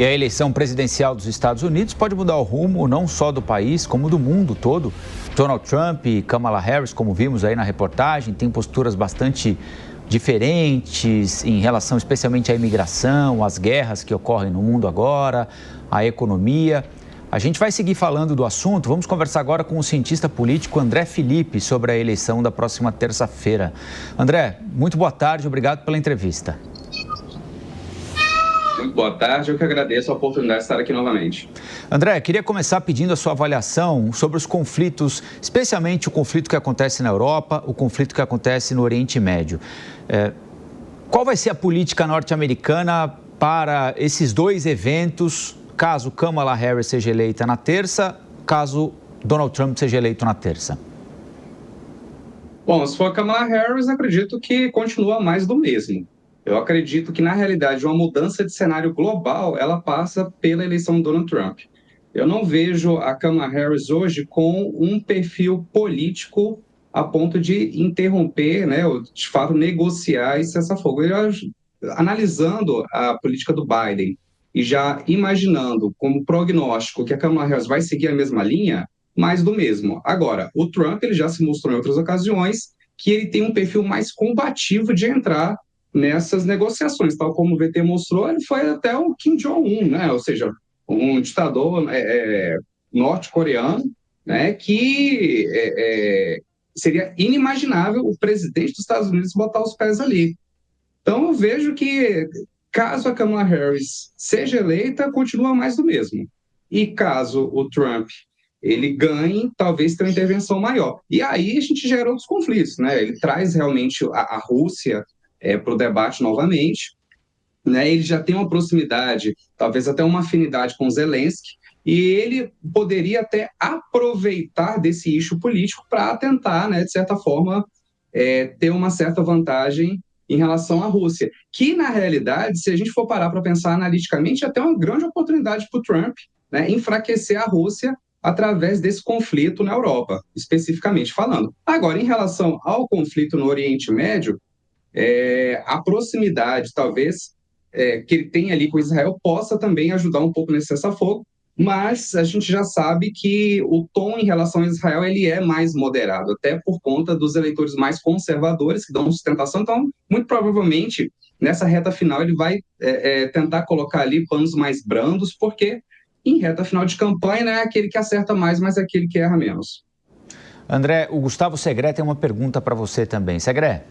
E a eleição presidencial dos Estados Unidos pode mudar o rumo não só do país, como do mundo todo. Donald Trump e Kamala Harris, como vimos aí na reportagem, têm posturas bastante diferentes em relação especialmente à imigração, às guerras que ocorrem no mundo agora, à economia. A gente vai seguir falando do assunto. Vamos conversar agora com o cientista político André Filipe sobre a eleição da próxima terça-feira. André, muito boa tarde, obrigado pela entrevista. Muito boa tarde, eu que agradeço a oportunidade de estar aqui novamente. André, queria começar pedindo a sua avaliação sobre os conflitos, especialmente o conflito que acontece na Europa, o conflito que acontece no Oriente Médio. Qual vai ser a política norte-americana para esses dois eventos, caso Kamala Harris seja eleita na terça, caso Donald Trump seja eleito na terça? Bom, se for a Kamala Harris, acredito que continua mais do mesmo. Eu acredito que, na realidade, uma mudança de cenário global, ela passa pela eleição do Donald Trump. Eu não vejo a Kamala Harris hoje com um perfil político a ponto de interromper, né, ou de fato negociar esse cessar-fogo. Analisando a política do Biden e já imaginando como prognóstico que a Kamala Harris vai seguir a mesma linha, mais do mesmo. Agora, o Trump ele já se mostrou em outras ocasiões que ele tem um perfil mais combativo de entrar nessas negociações, tal como o VT mostrou, ele foi até o Kim Jong-un, né? Ou seja, um ditador norte-coreano, né? Que seria inimaginável o presidente dos Estados Unidos botar os pés ali. Então, eu vejo que, caso a Kamala Harris seja eleita, continua mais do mesmo. E caso o Trump ele ganhe, talvez tenha uma intervenção maior. E aí a gente gera outros conflitos, né? Ele traz realmente a Rússia para o debate novamente, né? Ele já tem uma proximidade, talvez até uma afinidade com Zelensky, e ele poderia até aproveitar desse eixo político para tentar, né, de certa forma, ter uma certa vantagem em relação à Rússia, que, na realidade, se a gente for parar para pensar analiticamente, é até uma grande oportunidade para o Trump, né, enfraquecer a Rússia através desse conflito na Europa, especificamente falando. Agora, em relação ao conflito no Oriente Médio, a proximidade, talvez, que ele tem ali com Israel possa também ajudar um pouco nesse cessar-fogo, mas a gente já sabe que o tom em relação a Israel ele é mais moderado, até por conta dos eleitores mais conservadores que dão sustentação. Então, muito provavelmente, nessa reta final, ele vai tentar colocar ali panos mais brandos, porque em reta final de campanha não é aquele que acerta mais, mas é aquele que erra menos. André, o Gustavo Segré tem uma pergunta para você também. Segré.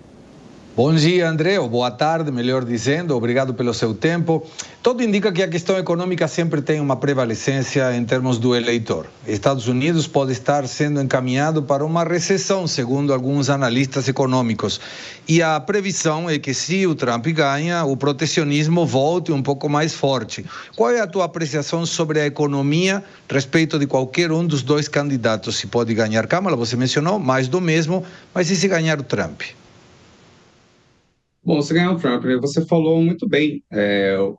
Bom dia, André, ou boa tarde, melhor dizendo, obrigado pelo seu tempo. Tudo indica que a questão econômica sempre tem uma prevalecência em termos do eleitor. Estados Unidos pode estar sendo encaminhado para uma recessão, segundo alguns analistas econômicos. E a previsão é que, se o Trump ganha, o protecionismo volte um pouco mais forte. Qual é a tua apreciação sobre a economia a respeito de qualquer um dos dois candidatos? Se pode ganhar Kamala, você mencionou, mais do mesmo, mas e se ganhar o Trump? Bom, se ganhar o Trump, você falou muito bem.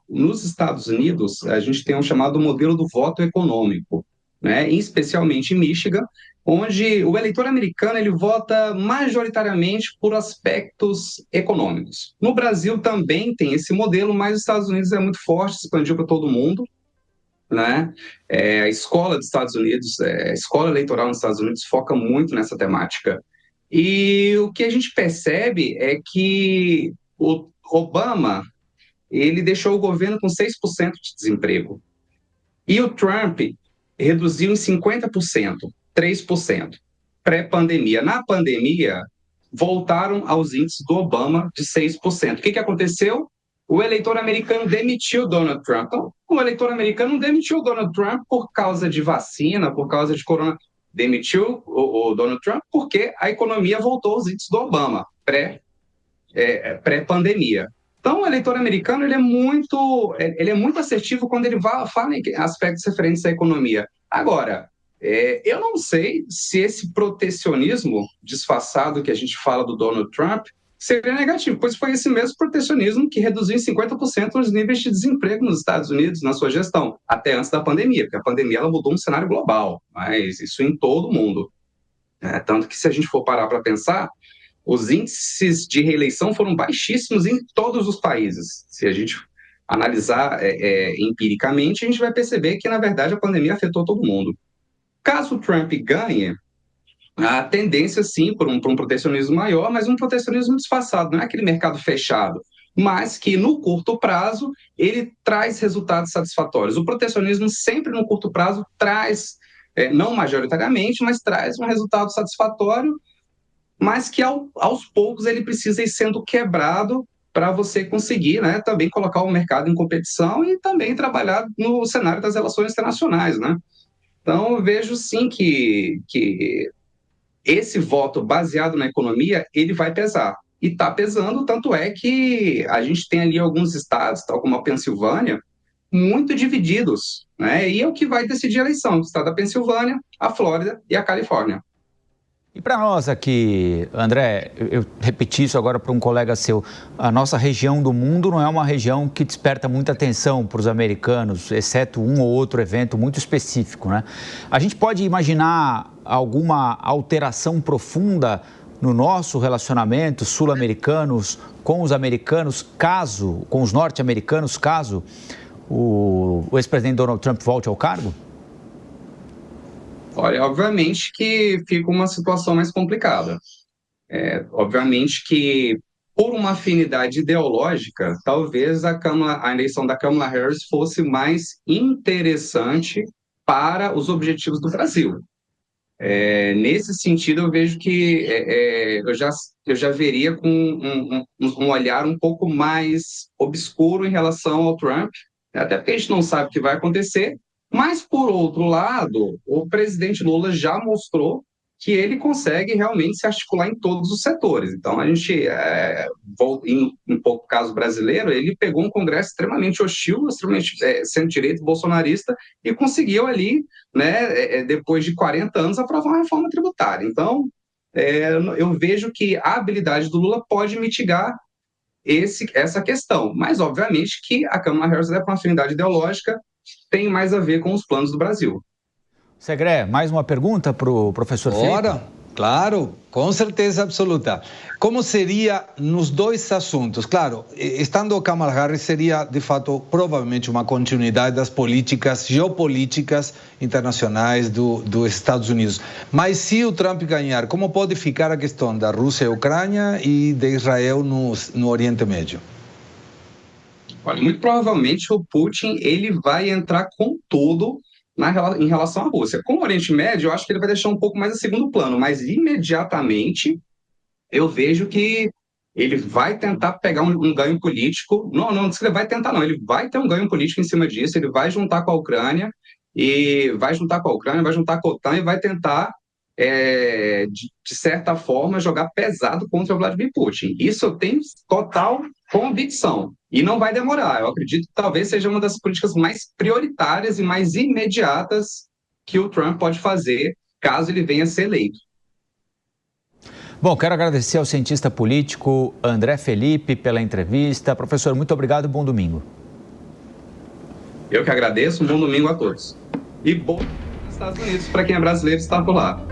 Nos Estados Unidos, a gente tem um chamado modelo do voto econômico, né? Especialmente em Michigan, onde o eleitor americano ele vota majoritariamente por aspectos econômicos. No Brasil também tem esse modelo, mas os Estados Unidos é muito forte, expandiu para todo mundo, né? A escola dos Estados Unidos, a escola eleitoral nos Estados Unidos foca muito nessa temática. E o que a gente percebe é que o Obama, ele deixou o governo com 6% de desemprego. E o Trump reduziu em 50%, 3%, pré-pandemia. Na pandemia, voltaram aos índices do Obama de 6%. O que aconteceu? O eleitor americano demitiu Donald Trump. Então, o eleitor americano não demitiu Donald Trump por causa de vacina, por causa de corona. Demitiu o Donald Trump porque a economia voltou aos índices do Obama, pré-pandemia. Então, o eleitor americano ele é muito assertivo quando ele fala em aspectos referentes à economia. Agora, eu não sei se esse protecionismo disfarçado que a gente fala do Donald Trump seria negativo, pois foi esse mesmo protecionismo que reduziu em 50% os níveis de desemprego nos Estados Unidos na sua gestão, até antes da pandemia, porque a pandemia ela mudou um cenário global, mas isso em todo o mundo. Tanto que, se a gente for parar para pensar, os índices de reeleição foram baixíssimos em todos os países. Se a gente analisar empiricamente, a gente vai perceber que, na verdade, a pandemia afetou todo mundo. Caso o Trump ganhe, a tendência, sim, por um protecionismo maior, mas um protecionismo disfarçado, não é aquele mercado fechado, mas que, no curto prazo, ele traz resultados satisfatórios. O protecionismo sempre, no curto prazo, traz, não majoritariamente, mas traz um resultado satisfatório, mas que, aos poucos, ele precisa ir sendo quebrado para você conseguir, né, também colocar o mercado em competição e também trabalhar no cenário das relações internacionais, né? Então, eu vejo, sim, que esse voto baseado na economia, ele vai pesar. E está pesando, tanto é que a gente tem ali alguns estados, tal como a Pensilvânia, muito divididos, né? E é o que vai decidir a eleição, o estado da Pensilvânia, a Flórida e a Califórnia. E para nós aqui, André, eu repeti isso agora para um colega seu, a nossa região do mundo não é uma região que desperta muita atenção para os americanos, exceto um ou outro evento muito específico, né? A gente pode imaginar alguma alteração profunda no nosso relacionamento sul-americanos com os americanos, com os norte-americanos, caso o ex-presidente Donald Trump volte ao cargo? Olha, obviamente que fica uma situação mais complicada. Obviamente que, por uma afinidade ideológica, talvez a eleição da Kamala Harris fosse mais interessante para os objetivos do Brasil. Nesse sentido, eu vejo que eu já veria com um olhar um pouco mais obscuro em relação ao Trump, até porque a gente não sabe o que vai acontecer, mas, por outro lado, o presidente Lula já mostrou que ele consegue realmente se articular em todos os setores. Então, a gente, em um pouco caso brasileiro, ele pegou um Congresso extremamente hostil, extremamente centro-direita, bolsonarista, e conseguiu ali, né, depois de 40 anos, aprovar uma reforma tributária. Então, eu vejo que a habilidade do Lula pode mitigar essa questão, mas, obviamente, que a Kamala Harris, com afinidade ideológica, tem mais a ver com os planos do Brasil. Segré, mais uma pergunta para o professor Felipe? Ora, claro, com certeza absoluta. Como seria nos dois assuntos? Claro, estando Kamala Harris, seria, de fato, provavelmente uma continuidade das políticas geopolíticas internacionais dos Estados Unidos. Mas se o Trump ganhar, como pode ficar a questão da Rússia e Ucrânia e de Israel no Oriente Médio? Olha, muito provavelmente o Putin ele vai entrar com tudo em relação à Rússia. Com o Oriente Médio, eu acho que ele vai deixar um pouco mais a segundo plano, mas imediatamente eu vejo que ele vai tentar pegar um ganho político. Não diz que ele vai tentar, não. Ele vai ter um ganho político em cima disso, ele vai juntar com a Ucrânia, vai juntar com a OTAN e vai tentar, de certa forma, jogar pesado contra o Vladimir Putin. Isso eu tenho total convicção. E não vai demorar. Eu acredito que talvez seja uma das políticas mais prioritárias e mais imediatas que o Trump pode fazer caso ele venha a ser eleito. Bom, quero agradecer ao cientista político André Felipe pela entrevista. Professor, muito obrigado e bom domingo. Eu que agradeço, um bom domingo a todos. E bom nos Estados Unidos para quem é brasileiro estar por lá.